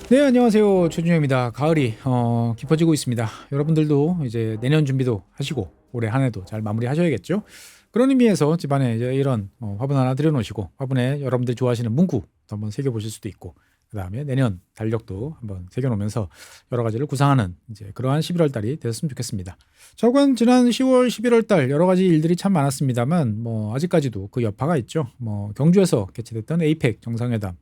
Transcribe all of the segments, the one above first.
네, 안녕하세요. 최준영입니다. 가을이 깊어지고 있습니다. 여러분들도 이제 내년 준비도 하시고 올해 한 해도 잘 마무리하셔야겠죠. 그런 의미에서 집안에 이제 이런 화분 하나 들여놓으시고 화분에 여러분들이 좋아하시는 문구 한번 새겨보실 수도 있고, 그 다음에 내년 달력도 한번 새겨놓으면서 여러 가지를 구상하는 이제 그러한 11월 달이 되었으면 좋겠습니다. 저건 지난 10월, 11월 달 여러 가지 일들이 참 많았습니다만 아직까지도 그 여파가 있죠. 경주에서 개최됐던 에이펙 정상회담,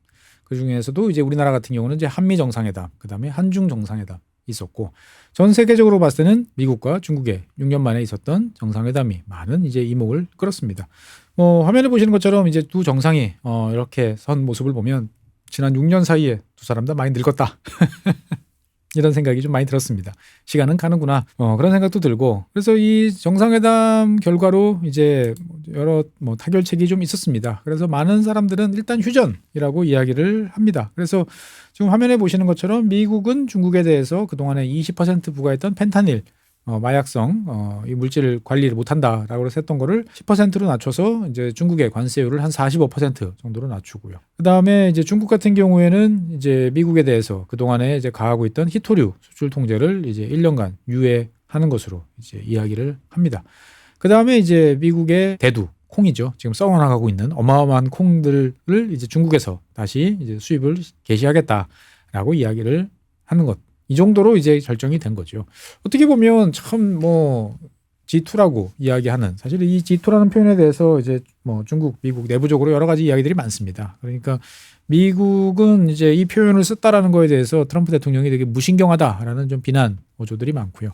그 중에서도 이제 우리나라 같은 경우는 이제 한미 정상회담, 그다음에 한중 정상회담 있었고, 전 세계적으로 봤을 때는 미국과 중국의 6년 만에 있었던 정상회담이 많은 이제 이목을 끌었습니다. 화면에 보시는 것처럼 이제 두 정상이 이렇게 선 모습을 보면 지난 6년 사이에 두 사람 다 많이 늙었다. 이런 생각이 좀 많이 들었습니다. 시간은 가는구나. 그런 생각도 들고, 그래서 이 정상회담 결과로 이제 여러 타결책이 좀 있었습니다. 그래서 많은 사람들은 일단 휴전이라고 이야기를 합니다. 그래서 지금 화면에 보시는 것처럼 미국은 중국에 대해서 그동안에 20% 부과했던 펜타닐, 마약성 이 물질 관리를 못한다라고 해서 했던 거를 10%로 낮춰서 이제 중국의 관세율을 한 45% 정도로 낮추고요. 그 다음에 이제 중국 같은 경우에는 이제 미국에 대해서 그 동안에 이제 가하고 있던 희토류 수출 통제를 이제 1년간 유예하는 것으로 이제 이야기를 합니다. 그 다음에 이제 미국의 대두 콩이죠. 지금 썩어나가고 있는 어마어마한 콩들을 이제 중국에서 다시 이제 수입을 개시하겠다라고 이야기를 하는 것. 이 정도로 이제 결정이 된 거죠. 어떻게 보면 참 G2라고 이야기하는, 사실 이 G2라는 표현에 대해서 이제 중국, 미국 내부적으로 여러 가지 이야기들이 많습니다. 그러니까 미국은 이제 이 표현을 썼다라는 거에 대해서 트럼프 대통령이 되게 무신경하다라는 좀 비난 어조들이 많고요.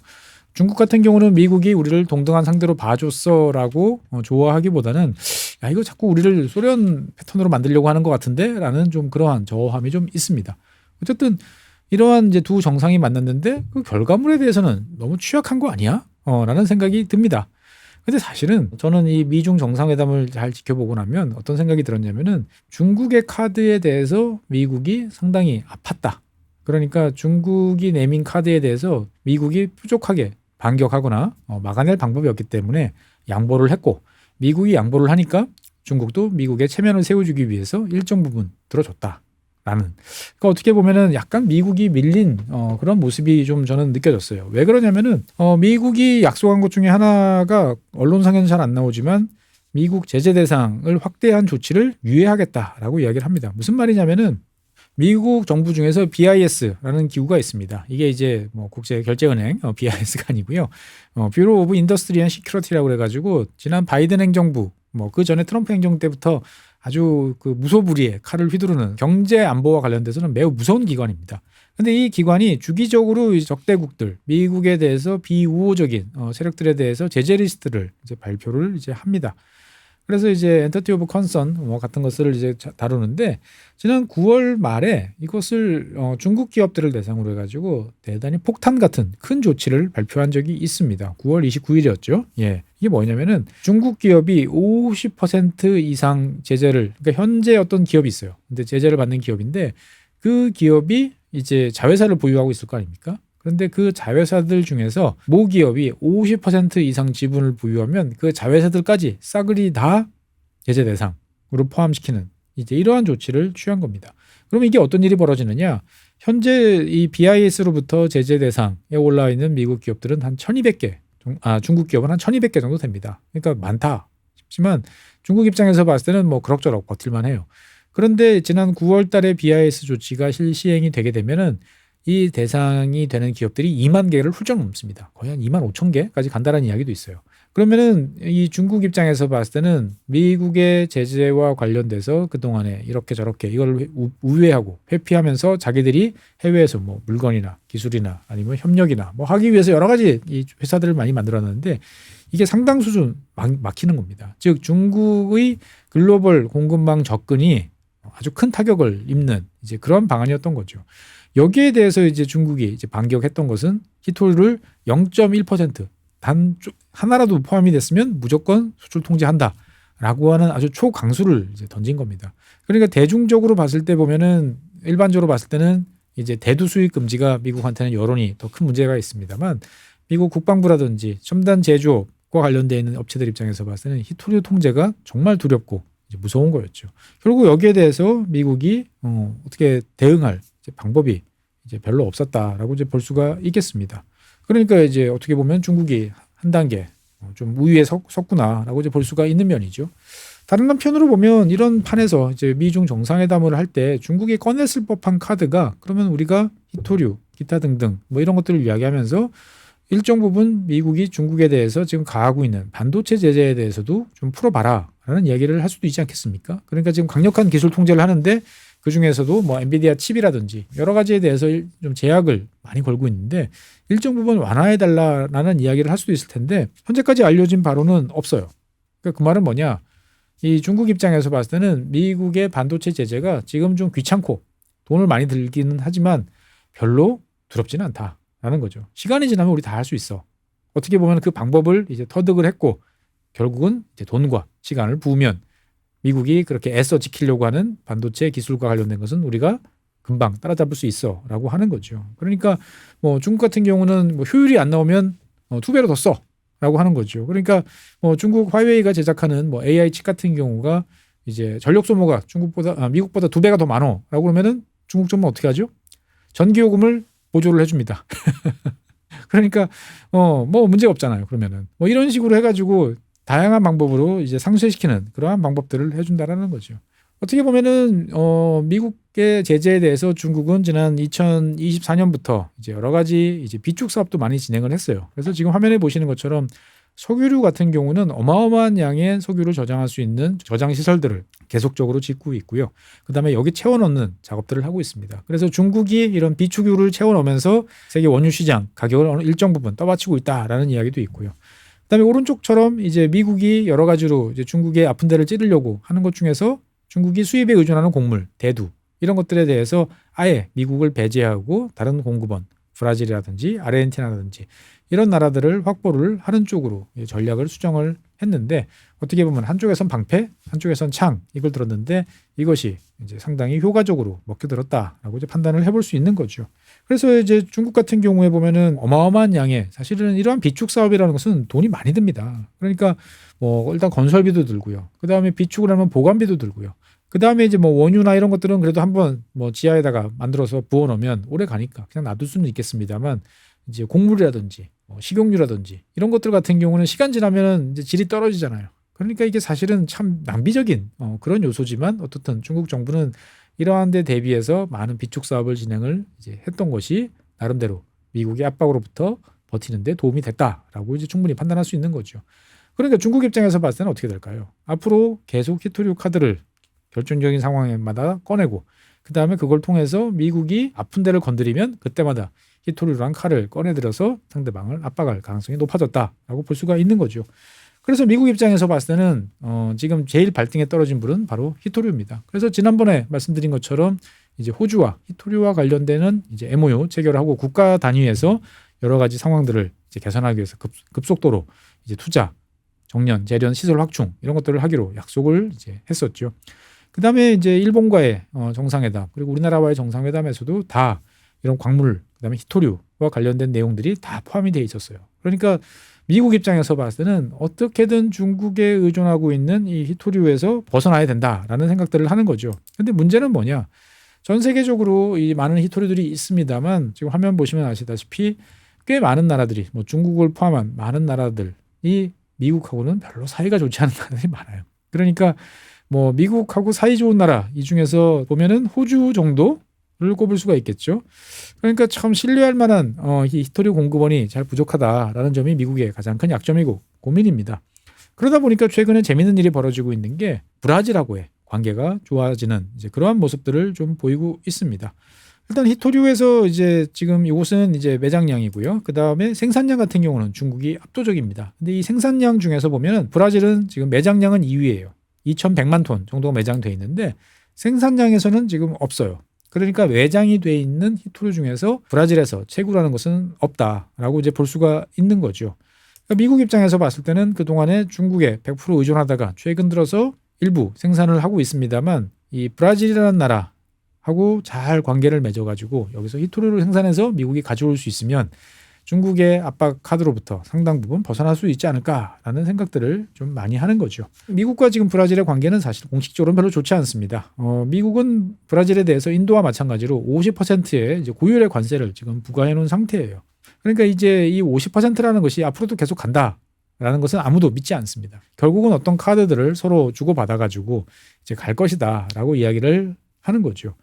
중국 같은 경우는 미국이 우리를 동등한 상대로 봐줬어라고 좋아하기보다는 야, 이거 자꾸 우리를 소련 패턴으로 만들려고 하는 것 같은데라는 좀 그러한 저함이 좀 있습니다. 어쨌든 이러한 이제 두 정상이 만났는데 그 결과물에 대해서는 너무 취약한 거 아니야? 라는 생각이 듭니다. 근데 사실은 저는 이 미중 정상회담을 잘 지켜보고 나면 어떤 생각이 들었냐면은 중국의 카드에 대해서 미국이 상당히 아팠다. 그러니까 중국이 내민 카드에 대해서 미국이 부족하게 반격하거나 막아낼 방법이 없기 때문에 양보를 했고, 미국이 양보를 하니까 중국도 미국의 체면을 세워주기 위해서 일정 부분 들어줬다. 라는. 그러니까 어떻게 보면은 약간 미국이 밀린 그런 모습이 좀 저는 느껴졌어요. 왜 그러냐면은 미국이 약속한 것 중에 하나가 언론상에는 잘 안 나오지만 미국 제재 대상을 확대한 조치를 유예하겠다라고 이야기를 합니다. 무슨 말이냐면은 미국 정부 중에서 BIS라는 기구가 있습니다. 이게 이제 국제 결제은행 BIS가 아니고요. 뷰로 오브 인더스트리 앤 시큐리티라고 그래가지고 지난 바이든 행정부 그 전에 트럼프 행정 때부터 아주 그 무소불위의 칼을 휘두르는 경제 안보와 관련돼서는 매우 무서운 기관입니다. 근데 이 기관이 주기적으로 적대국들, 미국에 대해서 비우호적인 세력들에 대해서 제재 리스트를 이제 발표를 이제 합니다. 그래서 이제 엔터티 오브 컨선 같은 것을 이제 다루는데, 지난 9월 말에 이것을 중국 기업들을 대상으로 해가지고 대단히 폭탄 같은 큰 조치를 발표한 적이 있습니다. 9월 29일이었죠. 예. 이게 뭐냐면은 중국 기업이 50% 이상 제재를, 그러니까 현재 어떤 기업이 있어요. 근데 제재를 받는 기업인데 그 기업이 이제 자회사를 보유하고 있을 거 아닙니까? 그런데 그 자회사들 중에서 모 기업이 50% 이상 지분을 보유하면 그 자회사들까지 싸그리 다 제재 대상으로 포함시키는 이제 이러한 조치를 취한 겁니다. 그럼 이게 어떤 일이 벌어지느냐? 현재 이 BIS로부터 제재 대상에 올라와 있는 미국 기업들은 한 1200개, 중국 기업은 한 1200개 정도 됩니다. 그러니까 많다 싶지만 중국 입장에서 봤을 때는 그럭저럭 버틸만 해요. 그런데 지난 9월 달에 BIS 조치가 실시행이 되게 되면은 이 대상이 되는 기업들이 2만 개를 훌쩍 넘습니다. 거의 한 2만 5천 개까지 간다는 이야기도 있어요. 그러면은 이 중국 입장에서 봤을 때는 미국의 제재와 관련돼서 그동안에 이렇게 저렇게 이걸 우회하고 회피하면서 자기들이 해외에서 물건이나 기술이나 아니면 협력이나 하기 위해서 여러 가지 이 회사들을 많이 만들어놨는데 이게 상당 수준 막히는 겁니다. 즉 중국의 글로벌 공급망 접근이 아주 큰 타격을 입는 이제 그런 방안이었던 거죠. 여기에 대해서 이제 중국이 이제 반격했던 것은 희토를 0.1% 단 하나라도 포함이 됐으면 무조건 수출 통제한다라고 하는 아주 초강수를 이제 던진 겁니다. 그러니까 대중적으로 봤을 때 보면은 일반적으로 봤을 때는 이제 대두 수입 금지가 미국한테는 여론이 더 큰 문제가 있습니다만 미국 국방부라든지 첨단 제조업과 관련되어 있는 업체들 입장에서 봤을 때는 희토류 통제가 정말 두렵고 이제 무서운 거였죠. 결국 여기에 대해서 미국이 어떻게 대응할 방법이 이제 별로 없었다라고 이제 볼 수가 있겠습니다. 그러니까 이제 어떻게 보면 중국이 한 단계 좀 우위에 섰구나라고 이제 볼 수가 있는 면이죠. 다른 한편으로 보면 이런 판에서 이제 미중 정상회담을 할 때 중국이 꺼냈을 법한 카드가 그러면 우리가 히토류, 기타 등등 뭐 이런 것들을 이야기하면서 일정 부분 미국이 중국에 대해서 지금 가하고 있는 반도체 제재에 대해서도 좀 풀어봐라라는 이야기를 할 수도 있지 않겠습니까? 그러니까 지금 강력한 기술 통제를 하는데 그 중에서도 뭐 엔비디아 칩이라든지 여러 가지에 대해서 좀 제약을 많이 걸고 있는데 일정 부분 완화해달라라는 이야기를 할 수도 있을 텐데 현재까지 알려진 바로는 없어요. 그러니까 그 말은 뭐냐? 이 중국 입장에서 봤을 때는 미국의 반도체 제재가 지금 좀 귀찮고 돈을 많이 들기는 하지만 별로 두렵지는 않다라는 거죠. 시간이 지나면 우리 다 할 수 있어. 어떻게 보면 그 방법을 이제 터득을 했고 결국은 이제 돈과 시간을 부으면 미국이 그렇게 애써 지키려고 하는 반도체 기술과 관련된 것은 우리가 금방 따라잡을 수 있어라고 하는 거죠. 그러니까 뭐 중국 같은 경우는 뭐 효율이 안 나오면 2배로 더 써라고 하는 거죠. 그러니까 뭐 중국 화웨이가 제작하는 뭐 AI 칩 같은 경우가 이제 전력 소모가 미국보다 2배가 더 많어라고 그러면은 중국 정부는 어떻게 하죠? 전기요금을 보조를 해줍니다. 그러니까 뭐 문제 없잖아요. 그러면은 뭐 이런 식으로 해가지고 다양한 방법으로 이제 상쇄시키는 그러한 방법들을 해준다라는 거죠. 어떻게 보면은 미국의 제재에 대해서 중국은 지난 2024년부터 이제 여러 가지 이제 비축 사업도 많이 진행을 했어요. 그래서 지금 화면에 보시는 것처럼 석유류 같은 경우는 어마어마한 양의 석유를 저장할 수 있는 저장 시설들을 계속적으로 짓고 있고요. 그다음에 여기 채워넣는 작업들을 하고 있습니다. 그래서 중국이 이런 비축유를 채워넣으면서 세계 원유 시장 가격을 어느 일정 부분 떠받치고 있다라는 이야기도 있고요. 그다음에 오른쪽처럼 이제 미국이 여러 가지로 이제 중국의 아픈 데를 찌르려고 하는 것 중에서 중국이 수입에 의존하는 곡물, 대두 이런 것들에 대해서 아예 미국을 배제하고 다른 공급원, 브라질이라든지 아르헨티나라든지 이런 나라들을 확보를 하는 쪽으로 전략을 수정을 했는데 어떻게 보면 한쪽에선 방패, 한쪽에선 창 이걸 들었는데 이것이 이제 상당히 효과적으로 먹혀들었다라고 이제 판단을 해볼 수 있는 거죠. 그래서 이제 중국 같은 경우에 보면은 어마어마한 양의 사실은 이러한 비축 사업이라는 것은 돈이 많이 듭니다. 그러니까 뭐 일단 건설비도 들고요. 그 다음에 비축을 하면 보관비도 들고요. 그 다음에 이제 뭐 원유나 이런 것들은 그래도 한번 뭐 지하에다가 만들어서 부어 놓으면 오래 가니까 그냥 놔둘 수는 있겠습니다만 이제 곡물이라든지 식용유라든지 이런 것들 같은 경우는 시간 지나면 이제 질이 떨어지잖아요. 그러니까 이게 사실은 참 낭비적인 그런 요소지만 어떻든 중국 정부는 이러한 데 대비해서 많은 비축 사업을 진행을 이제 했던 것이 나름대로 미국의 압박으로부터 버티는데 도움이 됐다라고 이제 충분히 판단할 수 있는 거죠. 그러니까 중국 입장에서 봤을 때는 어떻게 될까요? 앞으로 계속 히토류 카드를 결정적인 상황마다 꺼내고 그 다음에 그걸 통해서 미국이 아픈 데를 건드리면 그때마다 히토류랑 칼을 꺼내들어서 상대방을 압박할 가능성이 높아졌다라고 볼 수가 있는 거죠. 그래서 미국 입장에서 봤을 때는 지금 제일 발등에 떨어진 불은 바로 히토류입니다. 그래서 지난번에 말씀드린 것처럼 이제 호주와 히토류와 관련되는 이제 MOU 체결하고 국가 단위에서 여러 가지 상황들을 이제 개선하기 위해서 급속도로 이제 투자, 정년, 재련, 시설 확충 이런 것들을 하기로 약속을 이제 했었죠. 그 다음에 이제 일본과의 정상회담 그리고 우리나라와의 정상회담에서도 다 이런 광물 그다음에 히토류와 관련된 내용들이 다 포함이 되어 있었어요. 그러니까 미국 입장에서 봤을 때는 어떻게든 중국에 의존하고 있는 이 히토류에서 벗어나야 된다라는 생각들을 하는 거죠. 근데 문제는 뭐냐? 전 세계적으로 이 많은 히토류들이 있습니다만 지금 화면 보시면 아시다시피 꽤 많은 나라들이 뭐 중국을 포함한 많은 나라들이 미국하고는 별로 사이가 좋지 않은 나라들이 많아요. 그러니까 뭐 미국하고 사이 좋은 나라 이 중에서 보면은 호주 정도를 꼽을 수가 있겠죠. 그러니까 참 신뢰할 만한 이 히토류 공급원이 잘 부족하다라는 점이 미국의 가장 큰 약점이고 고민입니다. 그러다 보니까 최근에 재밌는 일이 벌어지고 있는 게 브라질하고의 관계가 좋아지는 이제 그러한 모습들을 좀 보이고 있습니다. 일단 히토류에서 이제 지금 이곳은 이제 매장량이고요. 그 다음에 생산량 같은 경우는 중국이 압도적입니다. 근데 이 생산량 중에서 보면은 브라질은 지금 매장량은 2위예요. 2,100만 톤 정도가 매장돼 있는데 생산량에서는 지금 없어요. 그러니까 외장이 돼 있는 히토류 중에서 브라질에서 최고라는 것은 없다라고 이제 볼 수가 있는 거죠. 그러니까 미국 입장에서 봤을 때는 그동안에 중국에 100% 의존하다가 최근 들어서 일부 생산을 하고 있습니다만 이 브라질이라는 나라하고 잘 관계를 맺어가지고 여기서 히토류를 생산해서 미국이 가져올 수 있으면 중국의 압박 카드로부터 상당 부분 벗어날 수 있지 않을까라는 생각들을 좀 많이 하는 거죠. 미국과 지금 브라질의 관계는 사실 공식적으로는 별로 좋지 않습니다. 미국은 브라질에 대해서 인도와 마찬가지로 50%의 이제 고율의 관세를 지금 부과해 놓은 상태예요. 그러니까 이제 이 50%라는 것이 앞으로도 계속 간다라는 것은 아무도 믿지 않습니다. 결국은 어떤 카드들을 서로 주고받아가지고 이제 갈 것이다라고 이야기를 하는 거죠.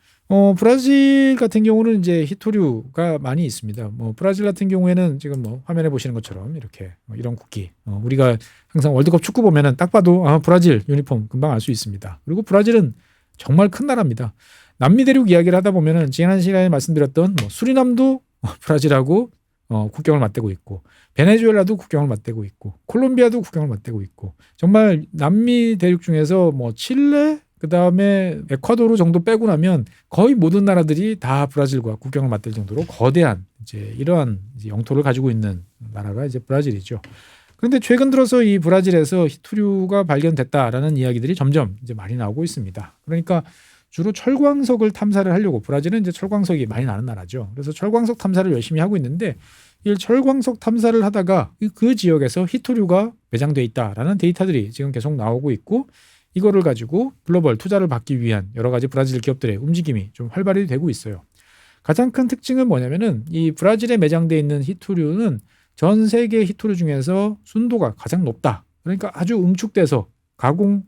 브라질 같은 경우는 이제 히토류가 많이 있습니다. 브라질 같은 경우에는 지금 화면에 보시는 것처럼 이렇게 이런 국기. 우리가 항상 월드컵 축구 보면은 딱 봐도 브라질 유니폼 금방 알 수 있습니다. 그리고 브라질은 정말 큰 나라입니다. 남미 대륙 이야기를 하다 보면은 지난 시간에 말씀드렸던 수리남도 브라질하고 국경을 맞대고 있고, 베네수엘라도 국경을 맞대고 있고, 콜롬비아도 국경을 맞대고 있고, 정말 남미 대륙 중에서 칠레, 그 다음에 에콰도르 정도 빼고 나면 거의 모든 나라들이 다 브라질과 국경을 맞댈 정도로 거대한 이제 이러한 이제 영토를 가지고 있는 나라가 이제 브라질이죠. 그런데 최근 들어서 이 브라질에서 히토류가 발견됐다라는 이야기들이 점점 이제 많이 나오고 있습니다. 그러니까 주로 철광석을 탐사를 하려고, 브라질은 이제 철광석이 많이 나는 나라죠. 그래서 철광석 탐사를 열심히 하고 있는데, 이 철광석 탐사를 하다가 그 지역에서 히토류가 매장돼 있다라는 데이터들이 지금 계속 나오고 있고, 이거를 가지고 글로벌 투자를 받기 위한 여러 가지 브라질 기업들의 움직임이 좀 활발히 되고 있어요. 가장 큰 특징은 뭐냐면은 이 브라질에 매장돼 있는 히토류는 전 세계 히토류 중에서 순도가 가장 높다. 그러니까 아주 응축돼서 가공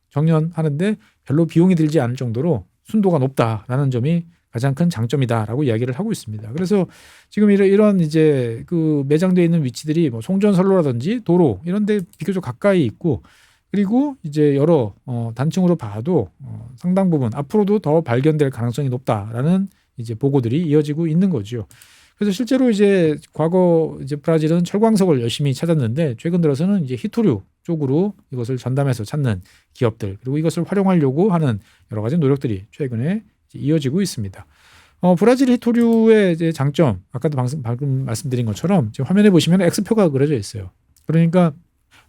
정연하는데 별로 비용이 들지 않을 정도로 순도가 높다라는 점이 가장 큰 장점이다라고 이야기를 하고 있습니다. 그래서 지금 이런 이제 그 매장되어 있는 위치들이 송전선로라든지 도로 이런 데 비교적 가까이 있고, 그리고 이제 여러 단층으로 봐도 상당 부분 앞으로도 더 발견될 가능성이 높다라는 이제 보고들이 이어지고 있는 거죠. 그래서 실제로 이제 과거 이제 브라질은 철광석을 열심히 찾았는데, 최근 들어서는 이제 히토류 쪽으로 이것을 전담해서 찾는 기업들, 그리고 이것을 활용하려고 하는 여러 가지 노력들이 최근에 이어지고 있습니다. 브라질 히토류의 이제 장점, 아까도 방금 말씀드린 것처럼 지금 화면에 보시면 X표가 그려져 있어요. 그러니까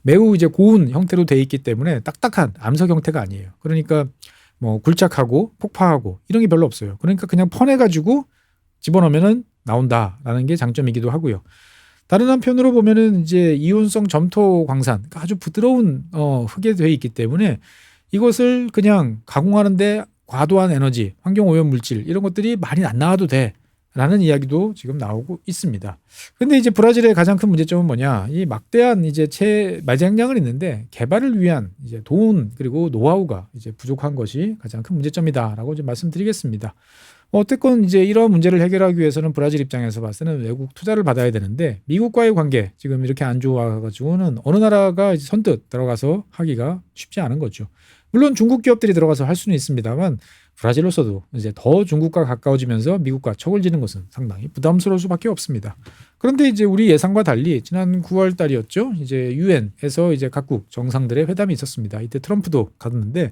매우 이제 고운 형태로 돼 있기 때문에 딱딱한 암석 형태가 아니에요. 그러니까 굴착하고 폭파하고 이런 게 별로 없어요. 그러니까 그냥 퍼내가지고 집어넣으면은 나온다라는 게 장점이기도 하고요. 다른 한편으로 보면은 이제 이온성 점토 광산, 그러니까 아주 부드러운 흙에 되어 있기 때문에 이것을 그냥 가공하는데 과도한 에너지, 환경 오염 물질 이런 것들이 많이 안 나와도 돼라는 이야기도 지금 나오고 있습니다. 그런데 이제 브라질의 가장 큰 문제점은 뭐냐? 이 막대한 이제 매장량은 있는데 개발을 위한 이제 돈 그리고 노하우가 이제 부족한 것이 가장 큰 문제점이다라고 좀 말씀드리겠습니다. 어쨌건 이제 이런 문제를 해결하기 위해서는 브라질 입장에서 봤을 때는 외국 투자를 받아야 되는데, 미국과의 관계 지금 이렇게 안 좋아가지고는 어느 나라가 이제 선뜻 들어가서 하기가 쉽지 않은 거죠. 물론 중국 기업들이 들어가서 할 수는 있습니다만, 브라질로서도 이제 더 중국과 가까워지면서 미국과 척을 지는 것은 상당히 부담스러울 수밖에 없습니다. 그런데 이제 우리 예상과 달리 지난 9월 달이었죠. 이제 유엔에서 이제 각국 정상들의 회담이 있었습니다. 이때 트럼프도 갔는데,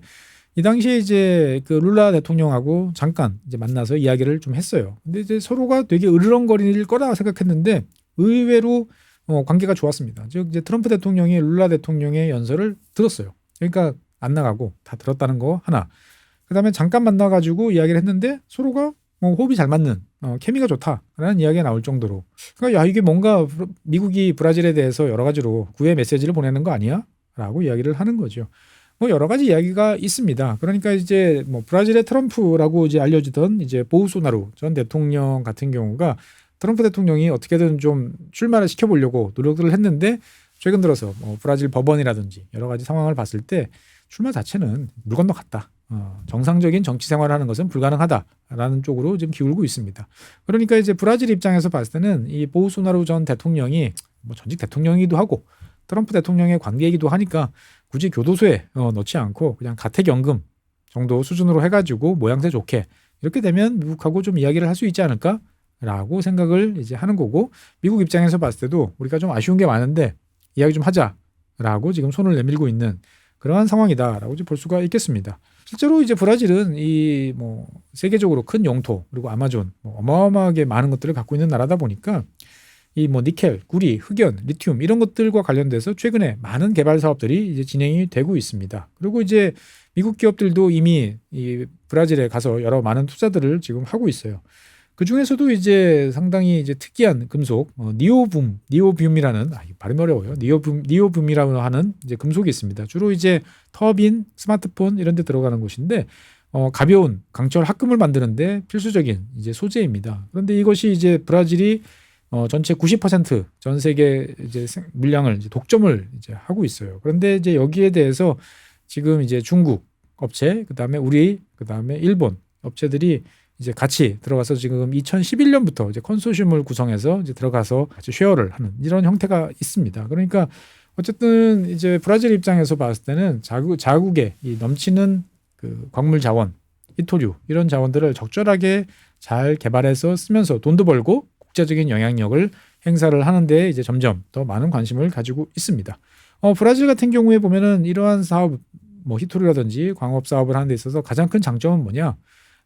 이 당시에 이제 그 룰라 대통령하고 잠깐 이제 만나서 이야기를 좀 했어요. 근데 이제 서로가 되게 으르렁거릴 거라 생각했는데 의외로 관계가 좋았습니다. 즉 이제 트럼프 대통령이 룰라 대통령의 연설을 들었어요. 그러니까 안 나가고 다 들었다는 거 하나. 그다음에 잠깐 만나가지고 이야기를 했는데 서로가 호흡이 잘 맞는 케미가 좋다라는 이야기가 나올 정도로, 그러니까 야 이게 뭔가 미국이 브라질에 대해서 여러 가지로 구애 메시지를 보내는 거 아니야?라고 이야기를 하는 거죠. 여러 가지 이야기가 있습니다. 그러니까 이제 브라질의 트럼프라고 이제 알려지던 이제 보우소나루 전 대통령 같은 경우가 트럼프 대통령이 어떻게든 좀 출마를 시켜보려고 노력을 했는데, 최근 들어서 브라질 법원이라든지 여러 가지 상황을 봤을 때 출마 자체는 물 건너갔다. 정상적인 정치 생활을 하는 것은 불가능하다라는 쪽으로 지금 기울고 있습니다. 그러니까 이제 브라질 입장에서 봤을 때는 이 보우소나루 전 대통령이 전직 대통령이기도 하고 트럼프 대통령의 관계이기도 하니까 굳이 교도소에 넣지 않고 그냥 가택연금 정도 수준으로 해가지고 모양새 좋게 이렇게 되면 미국하고 좀 이야기를 할 수 있지 않을까라고 생각을 이제 하는 거고, 미국 입장에서 봤을 때도 우리가 좀 아쉬운 게 많은데 이야기 좀 하자라고 지금 손을 내밀고 있는 그러한 상황이다라고 볼 수가 있겠습니다. 실제로 이제 브라질은 이 세계적으로 큰 영토 그리고 아마존 어마어마하게 많은 것들을 갖고 있는 나라다 보니까 이 니켈, 구리, 흑연, 리튬 이런 것들과 관련돼서 최근에 많은 개발 사업들이 이제 진행이 되고 있습니다. 그리고 이제 미국 기업들도 이미 이 브라질에 가서 여러 많은 투자들을 지금 하고 있어요. 그 중에서도 이제 상당히 이제 특이한 금속, 니오뷴이라는 발음이 어려워요. 니오뷴이라고 하는 이제 금속이 있습니다. 주로 이제 터빈, 스마트폰 이런 데 들어가는 곳인데 가벼운 강철 합금을 만드는데 필수적인 이제 소재입니다. 그런데 이것이 이제 브라질이 전체 90% 전 세계 이제 물량을 이제 독점을 이제 하고 있어요. 그런데 이제 여기에 대해서 지금 이제 중국 업체, 그다음에 우리, 그다음에 일본 업체들이 이제 같이 들어가서 지금 2011년부터 이제 컨소시엄을 구성해서 이제 들어가서 같이 쉐어를 하는 이런 형태가 있습니다. 그러니까 어쨌든 이제 브라질 입장에서 봤을 때는 자국의 이 넘치는 그 광물 자원, 히토류 이런 자원들을 적절하게 잘 개발해서 쓰면서 돈도 벌고 국제적인 영향력을 행사를 하는데 이제 점점 더 많은 관심을 가지고 있습니다. 브라질 같은 경우에 보면은 이러한 사업, 뭐 히토류라든지 광업 사업을 하는 데 있어서 가장 큰 장점은 뭐냐?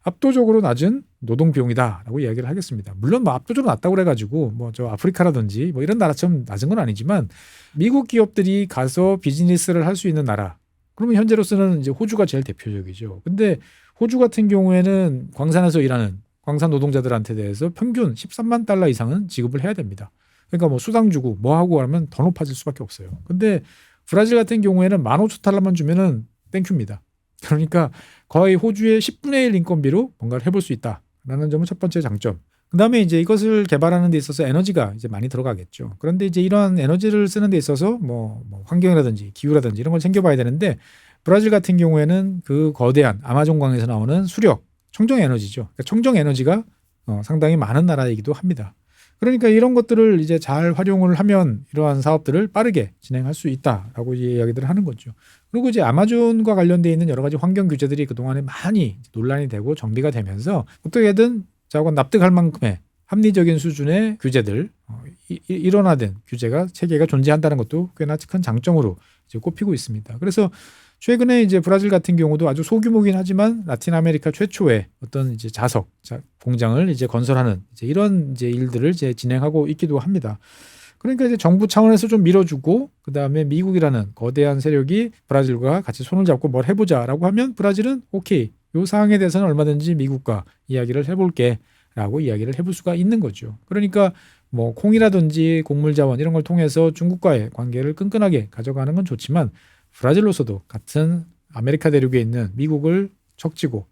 압도적으로 낮은 노동 비용이다라고 이야기를 하겠습니다. 물론 뭐 압도적으로 낮다고 그래가지고 뭐 저 아프리카라든지 뭐 이런 나라처럼 낮은 건 아니지만 미국 기업들이 가서 비즈니스를 할 수 있는 나라. 그러면 현재로서는 이제 호주가 제일 대표적이죠. 근데 호주 같은 경우에는 광산에서 일하는 광산 노동자들한테 대해서 평균 13만 달러 이상은 지급을 해야 됩니다. 그러니까 뭐 수당 주고 뭐 하고 하면 더 높아질 수밖에 없어요. 근데 브라질 같은 경우에는 15,000달러만 주면은 땡큐입니다. 그러니까 거의 호주의 10분의 1 인건비로 뭔가를 해볼 수 있다라는 점은 첫 번째 장점. 그다음에 이제 이것을 개발하는 데 있어서 에너지가 이제 많이 들어가겠죠. 그런데 이제 이러한 에너지를 쓰는 데 있어서 뭐 환경이라든지 기후라든지 이런 걸 챙겨봐야 되는데 브라질 같은 경우에는 그 거대한 아마존강에서 나오는 수력, 청정 에너지죠. 그러니까 청정 에너지가 상당히 많은 나라이기도 합니다. 그러니까 이런 것들을 이제 잘 활용을 하면 이러한 사업들을 빠르게 진행할 수 있다라고 이야기들을 하는 거죠. 그리고 이제 아마존과 관련되어 있는 여러 가지 환경 규제들이 그동안에 많이 논란이 되고 정비가 되면서 어떻게든 자관 납득할 만큼의 합리적인 수준의 규제들, 일원화된 규제가 체계가 존재한다는 것도 꽤나 큰 장점으로 이제 꼽히고 있습니다. 그래서 최근에 이제 브라질 같은 경우도 아주 소규모긴 하지만 라틴 아메리카 최초의 어떤 이제 자석 공장을 이제 건설하는 이제 이런 이제 일들을 이제 진행하고 있기도 합니다. 그러니까 이제 정부 차원에서 좀 밀어주고 그 다음에 미국이라는 거대한 세력이 브라질과 같이 손을 잡고 뭘 해보자라고 하면 브라질은 오케이, 요 사항에 대해서는 얼마든지 미국과 이야기를 해볼게라고 이야기를 해볼 수가 있는 거죠. 그러니까 뭐 콩이라든지 곡물자원 이런 걸 통해서 중국과의 관계를 끈끈하게 가져가는 건 좋지만 브라질로서도 같은 아메리카 대륙에 있는 미국을 척지고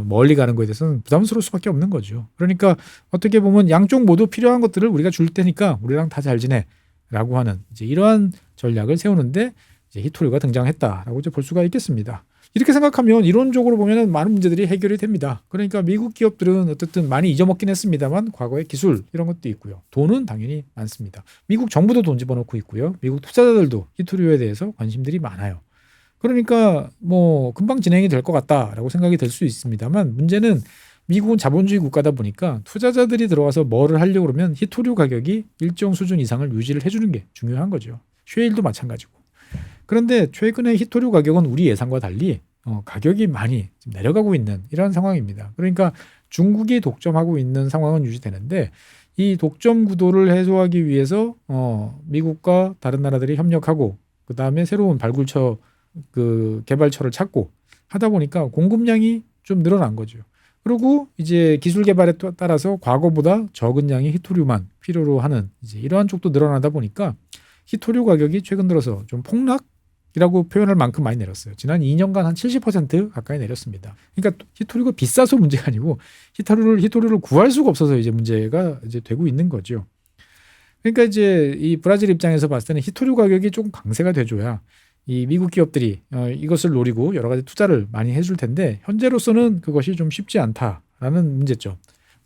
멀리 가는 거에 대해서는 부담스러울 수밖에 없는 거죠. 그러니까 어떻게 보면 양쪽 모두 필요한 것들을 우리가 줄 테니까 우리랑 다 잘 지내라고 하는 이제 이러한 전략을 세우는데 이제 히토류가 등장했다라고 이제 볼 수가 있겠습니다. 이렇게 생각하면 이론적으로 보면은 많은 문제들이 해결이 됩니다. 그러니까 미국 기업들은 어쨌든 많이 잊어먹긴 했습니다만 과거의 기술 이런 것도 있고요. 돈은 당연히 많습니다. 미국 정부도 돈 집어넣고 있고요. 미국 투자자들도 히토류에 대해서 관심들이 많아요. 그러니까 뭐 금방 진행이 될 것 같다라고 생각이 될 수 있습니다만 문제는 미국은 자본주의 국가다 보니까 투자자들이 들어와서 뭐를 하려고 그러면 히토류 가격이 일정 수준 이상을 유지를 해주는 게 중요한 거죠. 쉐일도 마찬가지고. 그런데 최근에 히토류 가격은 우리 예상과 달리 가격이 많이 내려가고 있는 이런 상황입니다. 그러니까 중국이 독점하고 있는 상황은 유지되는데 이 독점 구도를 해소하기 위해서 미국과 다른 나라들이 협력하고 그 다음에 새로운 발굴처 그 개발처를 찾고 하다 보니까 공급량이 좀 늘어난 거죠. 그리고 이제 기술 개발에 따라서 과거보다 적은 양의 히토류만 필요로 하는 이제 이러한 쪽도 늘어나다 보니까 히토류 가격이 최근 들어서 좀 폭락이라고 표현할 만큼 많이 내렸어요. 지난 2년간 한 70% 가까이 내렸습니다. 그러니까 히토류가 비싸서 문제가 아니고 히토류를 구할 수가 없어서 이제 문제가 이제 되고 있는 거죠. 그러니까 이제 이 브라질 입장에서 봤을 때는 히토류 가격이 조금 강세가 돼줘야 이 미국 기업들이 이것을 노리고 여러 가지 투자를 많이 해줄 텐데 현재로서는 그것이 좀 쉽지 않다라는 문제점.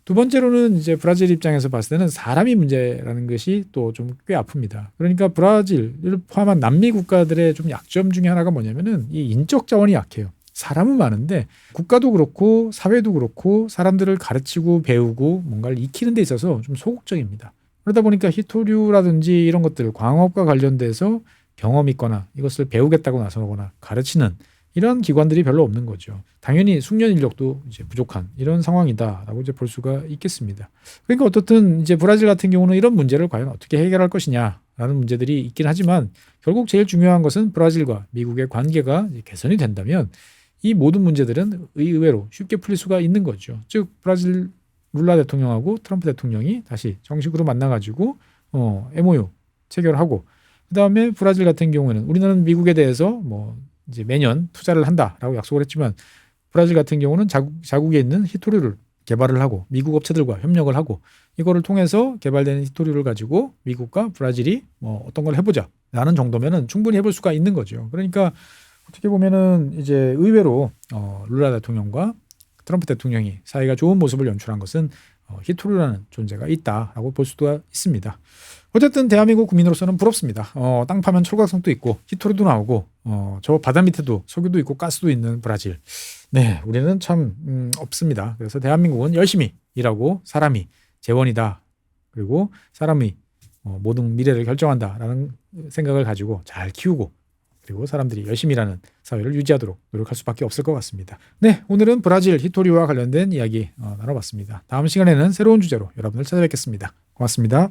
두 번째로는 이제 브라질 입장에서 봤을 때는 사람이 문제라는 것이 또 좀 꽤 아픕니다. 그러니까 브라질을 포함한 남미 국가들의 좀 약점 중에 하나가 뭐냐면은 이 인적 자원이 약해요. 사람은 많은데 국가도 그렇고 사회도 그렇고 사람들을 가르치고 배우고 뭔가를 익히는 데 있어서 좀 소극적입니다. 그러다 보니까 히토류라든지 이런 것들 광업과 관련돼서 경험 있거나 이것을 배우겠다고 나서거나 가르치는 이런 기관들이 별로 없는 거죠. 당연히 숙련 인력도 이제 부족한 이런 상황이다라고 이제 볼 수가 있겠습니다. 그러니까 어떻든 이제 브라질 같은 경우는 이런 문제를 과연 어떻게 해결할 것이냐라는 문제들이 있긴 하지만 결국 제일 중요한 것은 브라질과 미국의 관계가 개선이 된다면 이 모든 문제들은 의외로 쉽게 풀릴 수가 있는 거죠. 즉 브라질 룰라 대통령하고 트럼프 대통령이 다시 정식으로 만나가지고 MOU 체결하고, 그 다음에 브라질 같은 경우에는 우리나라는 미국에 대해서 뭐 이제 매년 투자를 한다라고 약속을 했지만, 브라질 같은 경우는 자국에 있는 히토류를 개발을 하고 미국 업체들과 협력을 하고, 이거를 통해서 개발되는 히토류를 가지고 미국과 브라질이 뭐 어떤 걸 해보자라는 정도면은 충분히 해볼 수가 있는 거죠. 그러니까 어떻게 보면은 이제 의외로 룰라 대통령과 트럼프 대통령이 사이가 좋은 모습을 연출한 것은 히토류라는 존재가 있다라고 볼 수도 있습니다. 어쨌든 대한민국 국민으로서는 부럽습니다. 땅 파면 철광석도 있고 히토류도 나오고 저 바다 밑에도 석유도 있고 가스도 있는 브라질. 네, 우리는 참 없습니다. 그래서 대한민국은 열심히 일하고 사람이 재원이다. 그리고 사람이 모든 미래를 결정한다라는 생각을 가지고 잘 키우고, 그리고 사람들이 열심히 일하는 사회를 유지하도록 노력할 수밖에 없을 것 같습니다. 네, 오늘은 브라질 히토류와 관련된 이야기 나눠봤습니다. 다음 시간에는 새로운 주제로 여러분을 찾아뵙겠습니다. 고맙습니다.